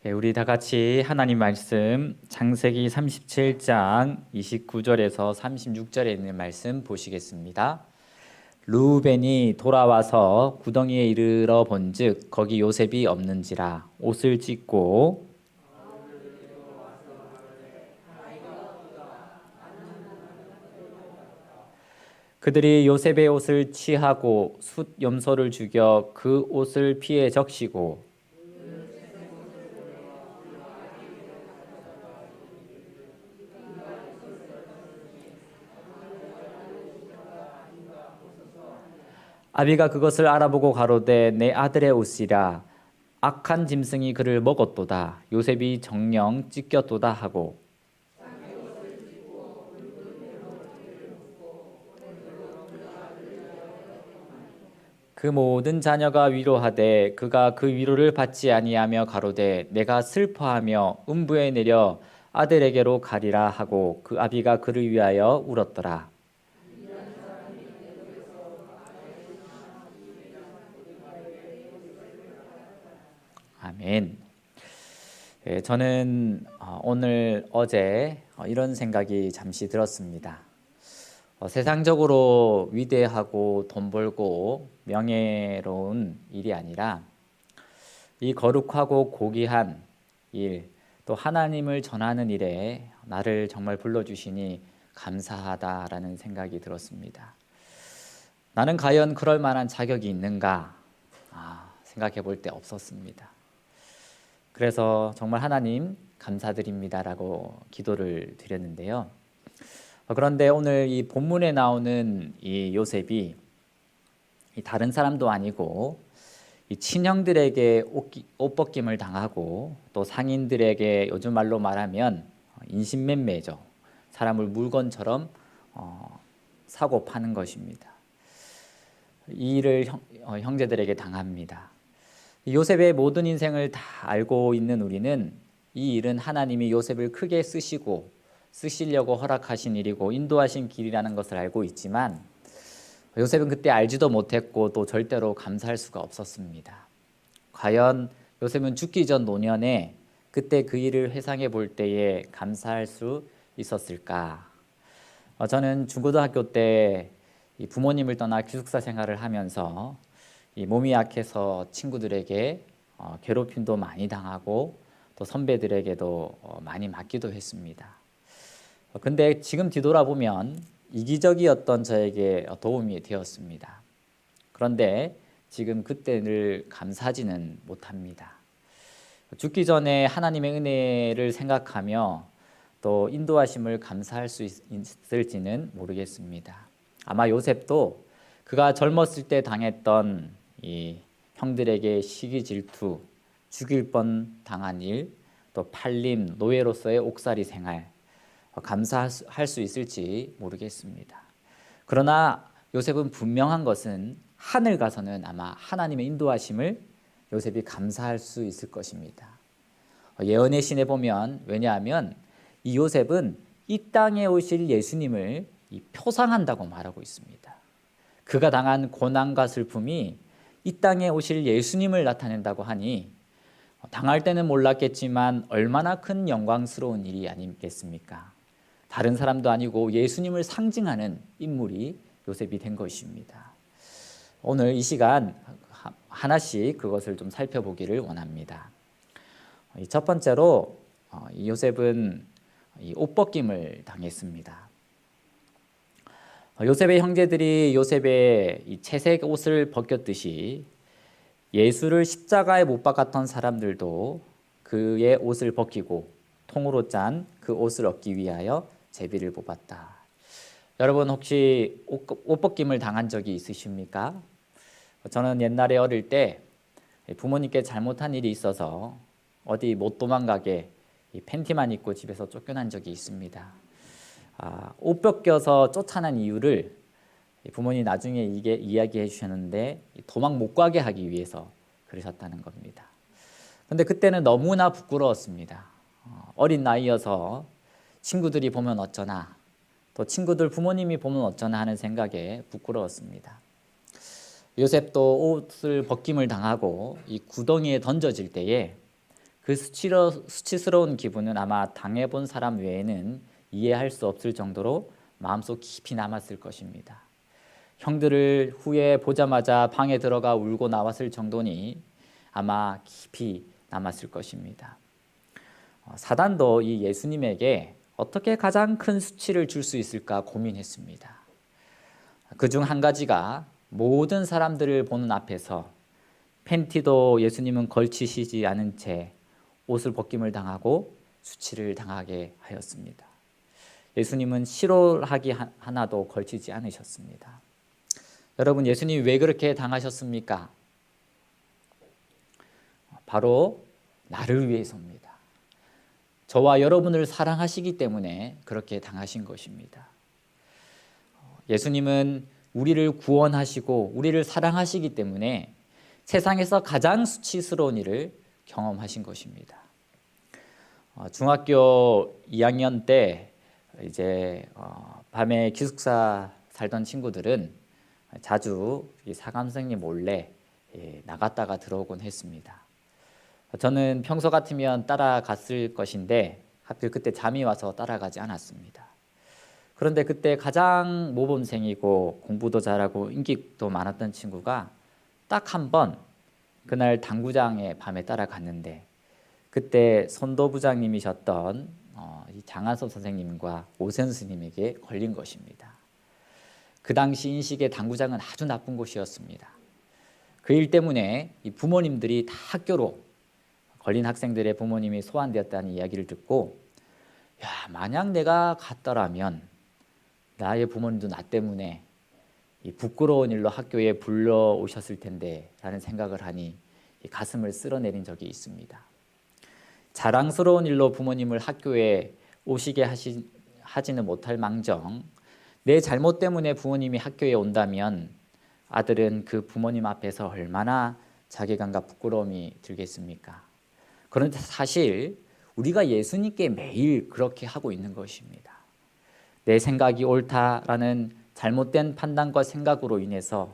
우리 다 같이 하나님 말씀 창세기 37장 29절에서 36절에 있는 말씀 보시겠습니다. 르우벤이 돌아와서 구덩이에 이르러 본즉 거기 요셉이 없는지라 옷을 찢고 그들이 요셉의 옷을 취하고 숫 염소를 죽여 그 옷을 피에 적시고 아비가 그것을 알아보고 가로되 내 아들의 옷이라 악한 짐승이 그를 먹었도다 요셉이 정령 찢겼도다 하고 그 모든 자녀가 위로하되 그가 그 위로를 받지 아니하며 가로되 내가 슬퍼하며 음부에 내려 아들에게로 가리라 하고 그 아비가 그를 위하여 울었더라. 아멘. 저는 오늘 어제 이런 생각이 잠시 들었습니다. 세상적으로 위대하고 돈 벌고 명예로운 일이 아니라 이 거룩하고 고귀한 일, 또 하나님을 전하는 일에 나를 정말 불러주시니 감사하다라는 생각이 들었습니다. 나는 과연 그럴 만한 자격이 있는가 생각해 볼 때 없었습니다. 그래서 정말 하나님 감사드립니다라고 기도를 드렸는데요. 그런데 오늘 이 본문에 나오는 이 요셉이 다른 사람도 아니고 이 친형들에게 옷 벗김을 당하고 또 상인들에게 요즘 말로 말하면 인신매매죠. 사람을 물건처럼 사고 파는 것입니다. 이 일을 형제들에게 당합니다. 요셉의 모든 인생을 다 알고 있는 우리는 이 일은 하나님이 요셉을 크게 쓰시려고 허락하신 일이고 인도하신 길이라는 것을 알고 있지만 요셉은 그때 알지도 못했고 또 절대로 감사할 수가 없었습니다. 과연 요셉은 죽기 전 노년에 그때 그 일을 회상해 볼 때에 감사할 수 있었을까? 저는 중고등학교 때 부모님을 떠나 기숙사 생활을 하면서 이 몸이 약해서 친구들에게 괴롭힘도 많이 당하고 또 선배들에게도 많이 맞기도 했습니다. 근데 지금 뒤돌아보면 이기적이었던 저에게 도움이 되었습니다. 그런데 지금 그때를 감사하지는 못합니다. 죽기 전에 하나님의 은혜를 생각하며 또 인도하심을 감사할 수 있을지는 모르겠습니다. 아마 요셉도 그가 젊었을 때 당했던 이 형들에게 시기 질투, 죽일 뻔 당한 일, 또 팔림, 노예로서의 옥살이 생활 감사할 수 있을지 모르겠습니다. 그러나 요셉은 분명한 것은 하늘 가서는 아마 하나님의 인도하심을 요셉이 감사할 수 있을 것입니다. 예언의 신에 보면 왜냐하면 이 요셉은 이 땅에 오실 예수님을 표상한다고 말하고 있습니다. 그가 당한 고난과 슬픔이 이 땅에 오실 예수님을 나타낸다고 하니 당할 때는 몰랐겠지만 얼마나 큰 영광스러운 일이 아니겠습니까? 다른 사람도 아니고 예수님을 상징하는 인물이 요셉이 된 것입니다. 오늘 이 시간 하나씩 그것을 좀 살펴보기를 원합니다. 첫 번째로 이 요셉은 옷 벗김을 당했습니다. 요셉의 형제들이 요셉의 이 채색 옷을 벗겼듯이 예수를 십자가에 못 박았던 사람들도 그의 옷을 벗기고 통으로 짠 그 옷을 얻기 위하여 제비를 뽑았다. 여러분 혹시 옷 벗김을 당한 적이 있으십니까? 저는 옛날에 어릴 때 부모님께 잘못한 일이 있어서 어디 못 도망가게 팬티만 입고 집에서 쫓겨난 적이 있습니다. 옷 벗겨서 쫓아난 이유를 부모님 나중에 이게 이야기해 주셨는데 도망 못 가게 하기 위해서 그러셨다는 겁니다. 근데 그때는 너무나 부끄러웠습니다. 어린 나이여서 친구들이 보면 어쩌나 또 친구들 부모님이 보면 어쩌나 하는 생각에 부끄러웠습니다. 요셉도 옷을 벗김을 당하고 이 구덩이에 던져질 때에 그 수치스러운 기분은 아마 당해본 사람 외에는 이해할 수 없을 정도로 마음속 깊이 남았을 것입니다. 형들을 후에 보자마자 방에 들어가 울고 나왔을 정도니 아마 깊이 남았을 것입니다. 사단도 이 예수님에게 어떻게 가장 큰 수치를 줄 수 있을까 고민했습니다. 그중 한 가지가 모든 사람들을 보는 앞에서 팬티도 예수님은 걸치시지 않은 채 옷을 벗김을 당하고 수치를 당하게 하였습니다. 예수님은 실오하기 하나도 걸치지 않으셨습니다. 여러분, 예수님이 왜 그렇게 당하셨습니까? 바로 나를 위해서입니다. 저와 여러분을 사랑하시기 때문에 그렇게 당하신 것입니다. 예수님은 우리를 구원하시고 우리를 사랑하시기 때문에 세상에서 가장 수치스러운 일을 경험하신 것입니다. 중학교 2학년 때 이제 밤에 기숙사 살던 친구들은 자주 사감 선생님 몰래 나갔다가 들어오곤 했습니다. 저는 평소 같으면 따라갔을 것인데 하필 그때 잠이 와서 따라가지 않았습니다. 그런데 그때 가장 모범생이고 공부도 잘하고 인기도 많았던 친구가 딱 한 번 그날 당구장에 밤에 따라갔는데 그때 선도부장님이셨던 장한섭 선생님과 오세훈 스님에게 걸린 것입니다. 그 당시 인식의 당구장은 아주 나쁜 곳이었습니다. 그 일 때문에 이 부모님들이 다 학교로 걸린 학생들의 부모님이 소환되었다는 이야기를 듣고 만약 내가 갔더라면 나의 부모님도 나 때문에 이 부끄러운 일로 학교에 불러오셨을 텐데 라는 생각을 하니 가슴을 쓸어내린 적이 있습니다. 자랑스러운 일로 부모님을 학교에 오시게 하지는 못할 망정 내 잘못 때문에 부모님이 학교에 온다면 아들은 그 부모님 앞에서 얼마나 자괴감과 부끄러움이 들겠습니까? 그런데 사실 우리가 예수님께 매일 그렇게 하고 있는 것입니다. 내 생각이 옳다라는 잘못된 판단과 생각으로 인해서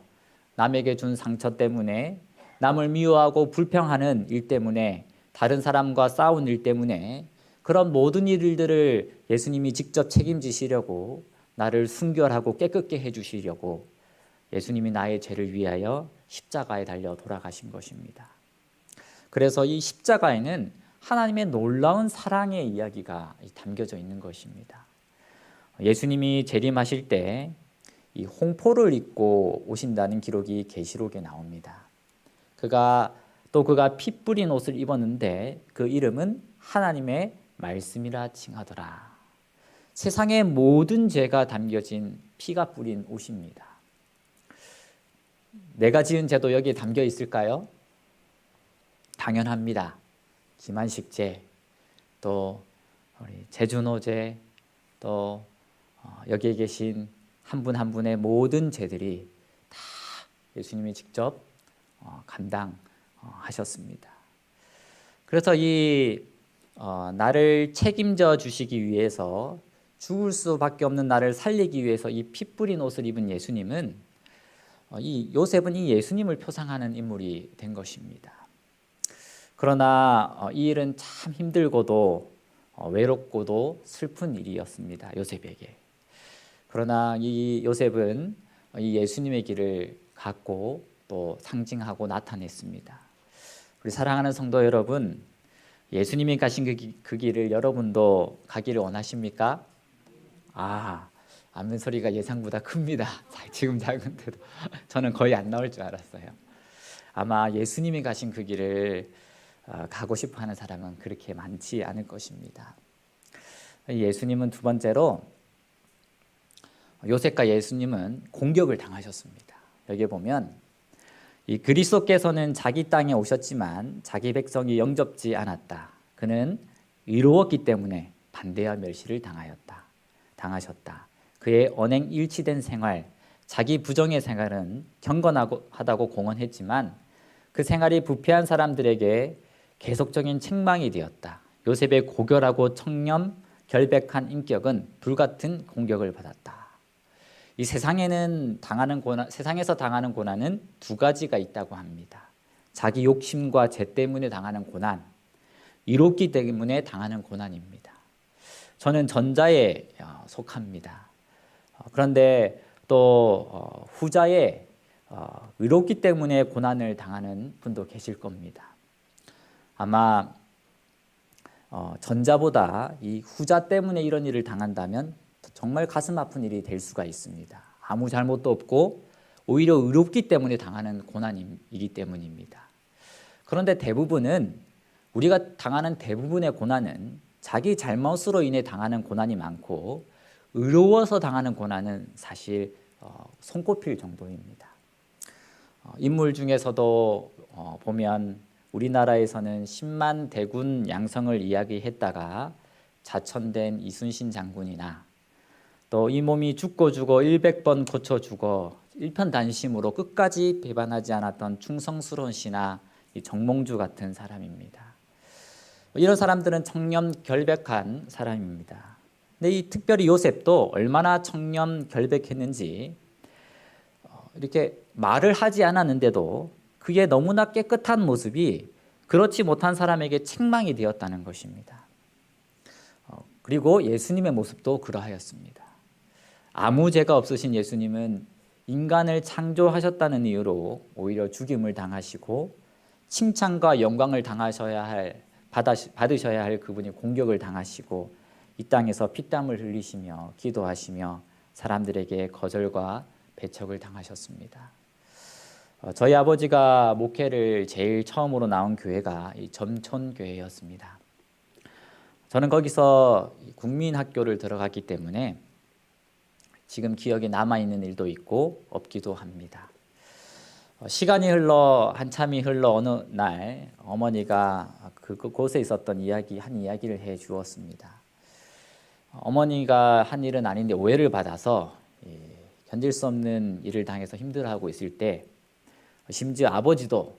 남에게 준 상처 때문에 남을 미워하고 불평하는 일 때문에 다른 사람과 싸운 일 때문에 그런 모든 일들을 예수님이 직접 책임지시려고 나를 순결하고 깨끗게 해주시려고 예수님이 나의 죄를 위하여 십자가에 달려 돌아가신 것입니다. 그래서 이 십자가에는 하나님의 놀라운 사랑의 이야기가 담겨져 있는 것입니다. 예수님이 재림하실 때 이 홍포를 입고 오신다는 기록이 계시록에 나옵니다. 그가 피 뿌린 옷을 입었는데 그 이름은 하나님의 말씀이라 칭하더라. 세상의 모든 죄가 담겨진 피가 뿌린 옷입니다. 내가 지은 죄도 여기에 담겨 있을까요? 당연합니다. 김한식죄, 또 우리 재준호죄, 또 여기에 계신 한 분 한 분의 모든 죄들이 다 예수님이 직접 감당하셨습니다. 그래서 나를 책임져 주시기 위해서 죽을 수밖에 없는 나를 살리기 위해서 이 피 뿌린 옷을 입은 예수님은 이 요셉은 이 예수님을 표상하는 인물이 된 것입니다. 그러나 이 일은 참 힘들고도 외롭고도 슬픈 일이었습니다. 요셉에게. 그러나 이 요셉은 이 예수님의 길을 갖고 또 상징하고 나타냈습니다. 우리 사랑하는 성도 여러분, 예수님이 가신 그 길을 여러분도 가기를 원하십니까? 아멘 소리가 예상보다 큽니다. 지금 작은데도 저는 거의 안 나올 줄 알았어요. 아마 예수님이 가신 그 길을 가고 싶어하는 사람은 그렇게 많지 않을 것입니다. 예수님은 두 번째로 요셉과 예수님은 공격을 당하셨습니다. 여기 보면 이 그리스도께서는 자기 땅에 오셨지만 자기 백성이 영접지 않았다. 그는 의로웠기 때문에 반대와 멸시를 당하셨다. 그의 언행 일치된 생활, 자기 부정의 생활은 경건하다고 공언했지만 그 생활이 부패한 사람들에게 계속적인 책망이 되었다. 요셉의 고결하고 청렴, 결백한 인격은 불같은 공격을 받았다. 이 세상에서 당하는 고난은 두 가지가 있다고 합니다. 자기 욕심과 죄 때문에 당하는 고난, 이롭기 때문에 당하는 고난입니다. 저는 전자에 속합니다. 그런데 또 후자에 의롭기 때문에 고난을 당하는 분도 계실 겁니다. 아마 전자보다 이 후자 때문에 이런 일을 당한다면 정말 가슴 아픈 일이 될 수가 있습니다. 아무 잘못도 없고 오히려 의롭기 때문에 당하는 고난이기 때문입니다. 그런데 우리가 당하는 대부분의 고난은 자기 잘못으로 인해 당하는 고난이 많고, 의로워서 당하는 고난은 사실 손꼽힐 정도입니다. 인물 중에서도 보면 우리나라에서는 10만 대군 양성을 이야기했다가 자천된 이순신 장군이나, 또 이 몸이 죽고 100번 고쳐 죽어 일편단심으로 끝까지 배반하지 않았던 충성스러운 신하 정몽주 같은 사람입니다. 이런 사람들은 청렴결백한 사람입니다. 근데 특별히 요셉도 얼마나 청렴결백했는지, 이렇게 말을 하지 않았는데도 그의 너무나 깨끗한 모습이 그렇지 못한 사람에게 책망이 되었다는 것입니다. 그리고 예수님의 모습도 그러하였습니다. 아무 죄가 없으신 예수님은 인간을 창조하셨다는 이유로 오히려 죽임을 당하시고, 칭찬과 영광을 받으셔야 할 그분이 공격을 당하시고, 이 땅에서 피땀을 흘리시며 기도하시며 사람들에게 거절과 배척을 당하셨습니다. 저희 아버지가 목회를 제일 처음으로 나온 교회가 이 점촌교회였습니다. 저는 거기서 국민학교를 들어갔기 때문에 지금 기억에 남아있는 일도 있고 없기도 합니다. 시간이 한참이 흘러 어느 날 어머니가 그곳에 있었던 한 이야기를 해 주었습니다. 어머니가 한 일은 아닌데 오해를 받아서 견딜 수 없는 일을 당해서 힘들어하고 있을 때, 심지어 아버지도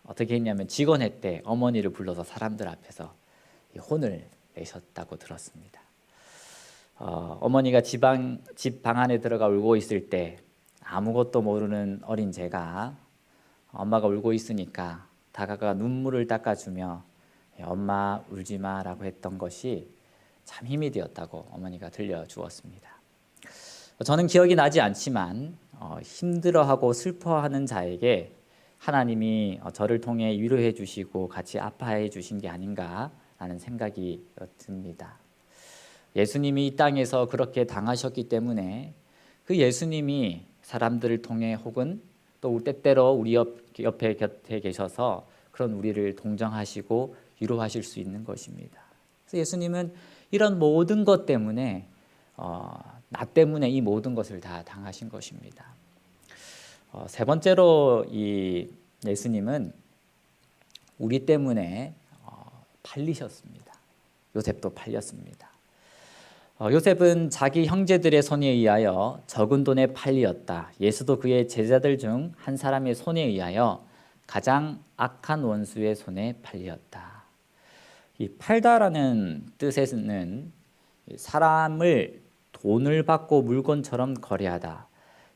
어떻게 했냐면 직원회 때 어머니를 불러서 사람들 앞에서 혼을 내셨다고 들었습니다. 어머니가 집 방 안에 들어가 울고 있을 때 아무것도 모르는 어린 제가 엄마가 울고 있으니까 다가가 눈물을 닦아주며 엄마 울지 마라고 했던 것이 참 힘이 되었다고 어머니가 들려주었습니다. 저는 기억이 나지 않지만 힘들어하고 슬퍼하는 자에게 하나님이 저를 통해 위로해 주시고 같이 아파해 주신 게 아닌가라는 생각이 듭니다. 예수님이 이 땅에서 그렇게 당하셨기 때문에 그 예수님이 사람들을 통해 혹은 또 때때로 우리 옆에 곁에 계셔서 그런 우리를 동정하시고 위로하실 수 있는 것입니다. 그래서 예수님은 이런 모든 것 때문에 나 때문에 이 모든 것을 다 당하신 것입니다. 세 번째로 이 예수님은 우리 때문에 팔리셨습니다. 요셉도 팔렸습니다. 요셉은 자기 형제들의 손에 의하여 적은 돈에 팔리었다. 예수도 그의 제자들 중 한 사람의 손에 의하여 가장 악한 원수의 손에 팔리었다. 이 팔다라는 뜻에는 사람을 돈을 받고 물건처럼 거래하다,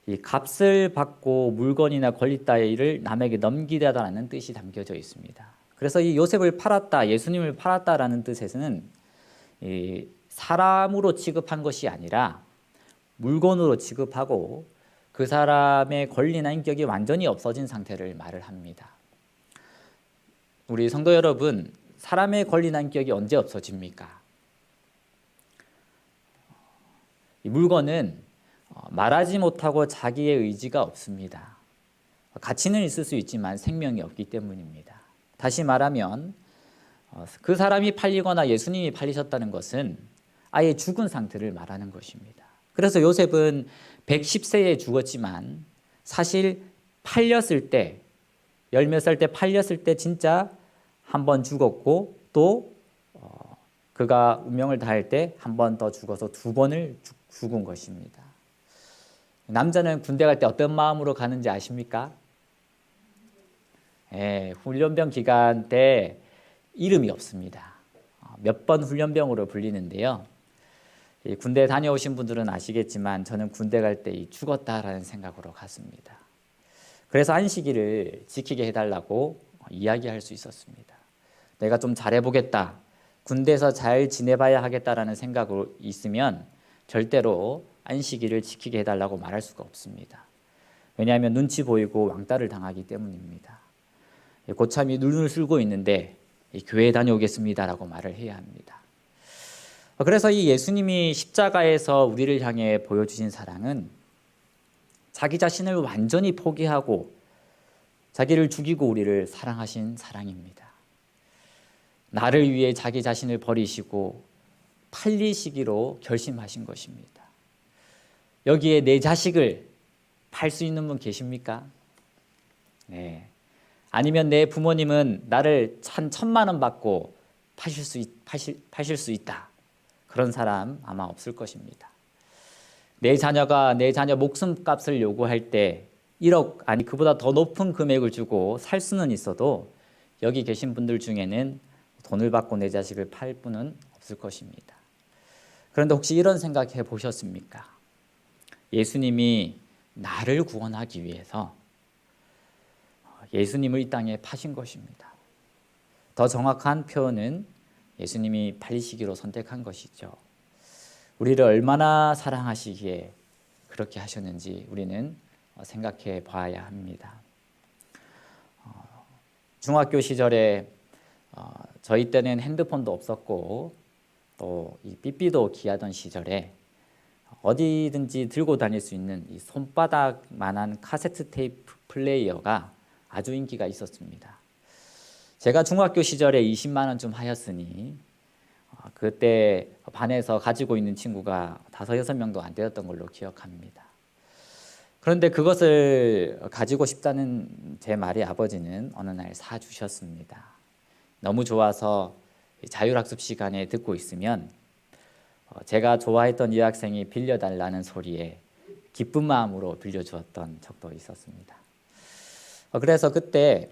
이 값을 받고 물건이나 권리 따위를 남에게 넘기다라는 뜻이 담겨져 있습니다. 그래서 이 요셉을 팔았다, 예수님을 팔았다라는 뜻에서는 이 사람으로 취급한 것이 아니라 물건으로 취급하고 그 사람의 권리나 인격이 완전히 없어진 상태를 말을 합니다. 우리 성도 여러분, 사람의 권리나 인격이 언제 없어집니까? 이 물건은 말하지 못하고 자기의 의지가 없습니다. 가치는 있을 수 있지만 생명이 없기 때문입니다. 다시 말하면 그 사람이 팔리거나 예수님이 팔리셨다는 것은 아예 죽은 상태를 말하는 것입니다. 그래서 요셉은 110세에 죽었지만 사실 팔렸을 때, 열몇 살 때 팔렸을 때 진짜 한 번 죽었고, 또 그가 운명을 다할 때 한 번 더 죽어서 두 번을 죽은 것입니다. 남자는 군대 갈 때 어떤 마음으로 가는지 아십니까? 훈련병 기간 때 이름이 없습니다. 몇 번 훈련병으로 불리는데요. 군대 다녀오신 분들은 아시겠지만 저는 군대 갈 때 죽었다라는 생각으로 갔습니다. 그래서 안식일을 지키게 해달라고 이야기할 수 있었습니다. 내가 좀 잘해보겠다, 군대에서 잘 지내봐야 하겠다라는 생각으로 있으면 절대로 안식일을 지키게 해달라고 말할 수가 없습니다. 왜냐하면 눈치 보이고 왕따를 당하기 때문입니다. 고참이 눈을 쓸고 있는데 교회 다녀오겠습니다라고 말을 해야 합니다. 그래서 이 예수님이 십자가에서 우리를 향해 보여주신 사랑은 자기 자신을 완전히 포기하고 자기를 죽이고 우리를 사랑하신 사랑입니다. 나를 위해 자기 자신을 버리시고 팔리시기로 결심하신 것입니다. 여기에 내 자식을 팔 수 있는 분 계십니까? 네. 아니면 내 부모님은 나를 1,000만 원 받고 파실 수 있다. 그런 사람 아마 없을 것입니다. 내 자녀가 내 자녀 목숨값을 요구할 때 1억 아니 그보다 더 높은 금액을 주고 살 수는 있어도 여기 계신 분들 중에는 돈을 받고 내 자식을 팔 분은 없을 것입니다. 그런데 혹시 이런 생각해 보셨습니까? 예수님이 나를 구원하기 위해서 예수님을 이 땅에 파신 것입니다. 더 정확한 표현은 예수님이 팔리시기로 선택한 것이죠. 우리를 얼마나 사랑하시기에 그렇게 하셨는지 우리는 생각해 봐야 합니다. 중학교 시절에 저희 때는 핸드폰도 없었고 또 이 삐삐도 귀하던 시절에 어디든지 들고 다닐 수 있는 이 손바닥만한 카세트 테이프 플레이어가 아주 인기가 있었습니다. 제가 중학교 시절에 20만 원 좀 하였으니 그때 반에서 가지고 있는 친구가 5, 6명도 안 되었던 걸로 기억합니다. 그런데 그것을 가지고 싶다는 제 말에 아버지는 어느 날 사주셨습니다. 너무 좋아서 자율학습 시간에 듣고 있으면 제가 좋아했던 여학생이 빌려달라는 소리에 기쁜 마음으로 빌려주었던 적도 있었습니다. 그래서 그때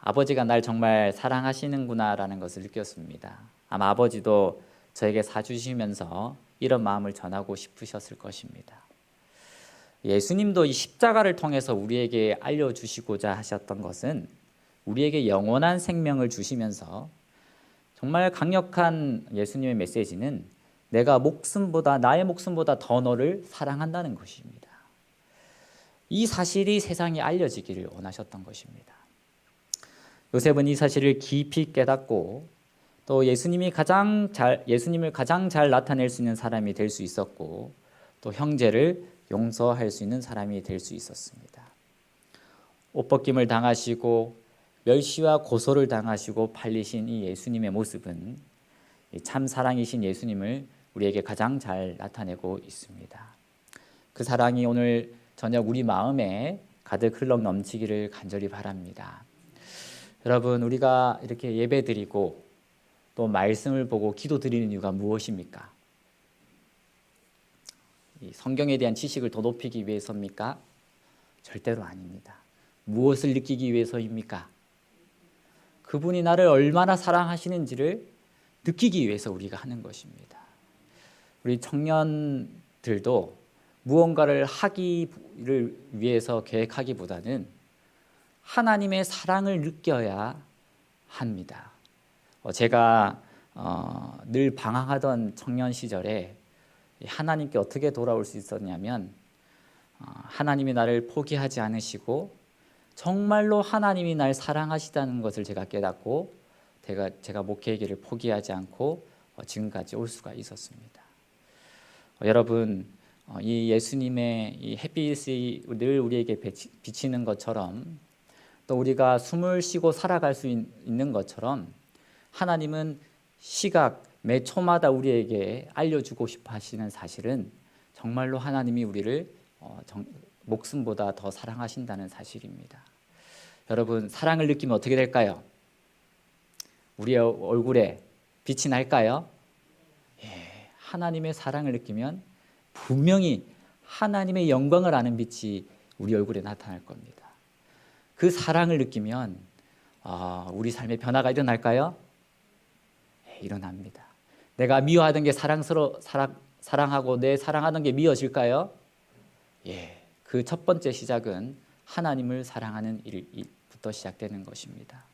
아버지가 날 정말 사랑하시는구나라는 것을 느꼈습니다. 아마 아버지도 저에게 사주시면서 이런 마음을 전하고 싶으셨을 것입니다. 예수님도 이 십자가를 통해서 우리에게 알려주시고자 하셨던 것은 우리에게 영원한 생명을 주시면서 정말 강력한 예수님의 메시지는 나의 목숨보다 더 너를 사랑한다는 것입니다. 이 사실이 세상에 알려지기를 원하셨던 것입니다. 요셉은 이 사실을 깊이 깨닫고 또 예수님을 가장 잘 나타낼 수 있는 사람이 될 수 있었고 또 형제를 용서할 수 있는 사람이 될 수 있었습니다. 옷벗김을 당하시고 멸시와 고소를 당하시고 팔리신 이 예수님의 모습은 참 사랑이신 예수님을 우리에게 가장 잘 나타내고 있습니다. 그 사랑이 오늘 저녁 우리 마음에 가득 흘러 넘치기를 간절히 바랍니다. 여러분, 우리가 이렇게 예배드리고 또 말씀을 보고 기도드리는 이유가 무엇입니까? 이 성경에 대한 지식을 더 높이기 위해서입니까? 절대로 아닙니다. 무엇을 느끼기 위해서입니까? 그분이 나를 얼마나 사랑하시는지를 느끼기 위해서 우리가 하는 것입니다. 우리 청년들도 무언가를 하기를 위해서 계획하기보다는 하나님의 사랑을 느껴야 합니다. 제가 늘 방황하던 청년 시절에 하나님께 어떻게 돌아올 수 있었냐면 하나님이 나를 포기하지 않으시고 정말로 하나님이 날 사랑하시다는 것을 제가 깨닫고 제가 목회의 길을 포기하지 않고 지금까지 올 수가 있었습니다. 여러분, 이 예수님의 이 햇빛이 늘 우리에게 비치는 것처럼 또 우리가 숨을 쉬고 살아갈 수 있는 것처럼 하나님은 시각 매 초마다 우리에게 알려주고 싶어 하시는 사실은 정말로 하나님이 우리를 목숨보다 더 사랑하신다는 사실입니다. 여러분, 사랑을 느끼면 어떻게 될까요? 우리의 얼굴에 빛이 날까요? 예, 하나님의 사랑을 느끼면 분명히 하나님의 영광을 아는 빛이 우리 얼굴에 나타날 겁니다. 그 사랑을 느끼면 우리 삶에 변화가 일어날까요? 예, 일어납니다. 내가 미워하던 게 사랑하고 내 사랑하던 게 미워질까요? 예, 그 첫 번째 시작은 하나님을 사랑하는 일부터 시작되는 것입니다.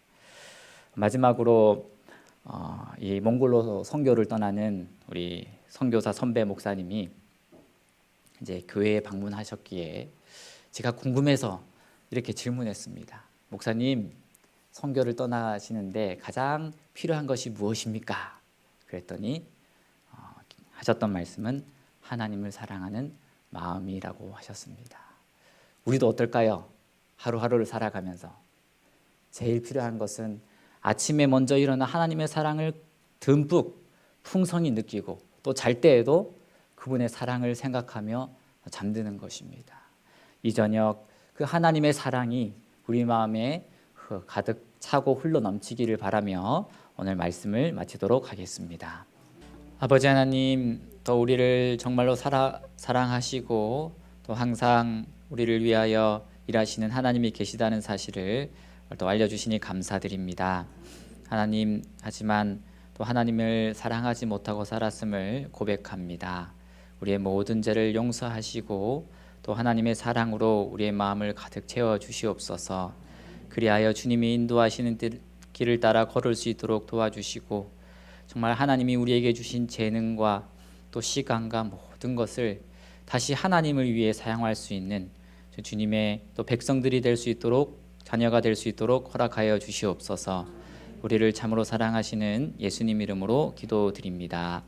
마지막으로 이 몽골로 선교를 떠나는 우리 선교사 선배 목사님이 이제 교회에 방문하셨기에 제가 궁금해서 이렇게 질문했습니다. 목사님, 선교를 떠나시는데 가장 필요한 것이 무엇입니까? 그랬더니 하셨던 말씀은 하나님을 사랑하는 마음이라고 하셨습니다. 우리도 어떨까요? 하루하루를 살아가면서 제일 필요한 것은 아침에 먼저 일어나 하나님의 사랑을 듬뿍 풍성히 느끼고 또 잘 때에도 그분의 사랑을 생각하며 잠드는 것입니다. 이 저녁 그 하나님의 사랑이 우리 마음에 가득 차고 흘러 넘치기를 바라며 오늘 말씀을 마치도록 하겠습니다. 아버지 하나님, 또 우리를 정말로 사랑하시고 또 항상 우리를 위하여 일하시는 하나님이 계시다는 사실을 또 알려주시니 감사드립니다. 하나님, 하지만 또 하나님을 사랑하지 못하고 살았음을 고백합니다. 우리의 모든 죄를 용서하시고 또 하나님의 사랑으로 우리의 마음을 가득 채워 주시옵소서. 그리하여 주님이 인도하시는 길을 따라 걸을 수 있도록 도와주시고 정말 하나님이 우리에게 주신 재능과 또 시간과 모든 것을 다시 하나님을 위해 사용할 수 있는 주님의 또 백성들이 될 수 있도록, 자녀가 될 수 있도록 허락하여 주시옵소서. 우리를 참으로 사랑하시는 예수님 이름으로 기도드립니다.